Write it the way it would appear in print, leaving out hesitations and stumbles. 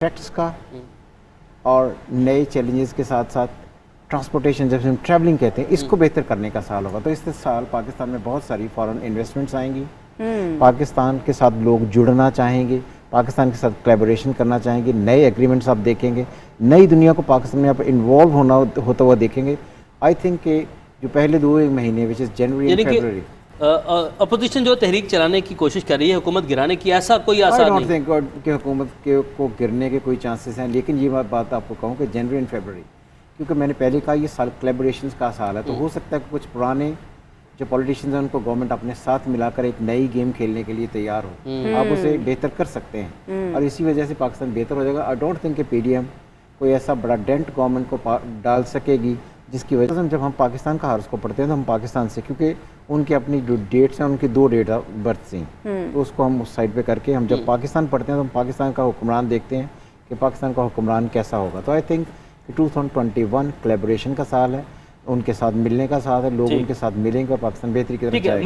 Facts का और नए चैलेंजेस के साथ साथ ट्रांसपोर्टेशन, जब हम ट्रैवलिंग कहते हैं, इसको बेहतर करने का साल होगा। तो इस साल पाकिस्तान में बहुत सारी फॉरेन इन्वेस्टमेंट्स आएंगी, पाकिस्तान के साथ लोग जुड़ना चाहेंगे, पाकिस्तान के साथ कोलैबोरेशन करना चाहेंगे, नए एग्रीमेंट्स आप देखेंगे, नई दुनिया को पाकिस्तान में आप इन्वॉल्व होता हुआ देखेंगे। आई थिंक कि जो पहले 2 महीने which is January and February, opposition जो तहरीक चलाने की कोशिश कर रही है हुकूमत गिराने की, ऐसा कोई आसार नहीं? आई डोंट थिंक कि हुकूमत को गिरने के कोई चांसेस हैं, लेकिन ये बात आपको कहूँ कि जनवरी एंड फरवरी, क्योंकि मैंने पहले कहा ये साल कोलैबोरेशंस का साल है, तो हो सकता है कि कुछ पुराने जो पॉलिटिशियंस हैं उनको गवर्नमेंट अपने साथ मिलाकर एक नई गेम खेलने के लिए तैयार हो, आप उसे बेहतर कर सकते हैं और इसी वजह से पाकिस्तान बेहतर हो जाएगा। आई डोंट थिंक कि पीडीएम कोई ऐसा बड़ा डेंट गवर्नमेंट को डाल सकेगी जिसकी वजह से जब हम पाकिस्तान का हार्स को पढ़ते हैं तो हम पाकिस्तान से, क्योंकि उनके अपनी जो डेट्स हैं उनकी 2 डेट ऑफ बर्थ थी, तो उसको हम उस साइड पे करके हम जब पाकिस्तान पढ़ते हैं तो हम पाकिस्तान का हुक्मरान देखते हैं कि पाकिस्तान का हुक्मरान कैसा होगा। तो आई थिंक 2021 कोलैबोरेशन का साल है, उनके साथ मिलने का साल है, लोग उनके साथ मिलेंगे और पाकिस्तान बेहतरी की तरफ जाएगा।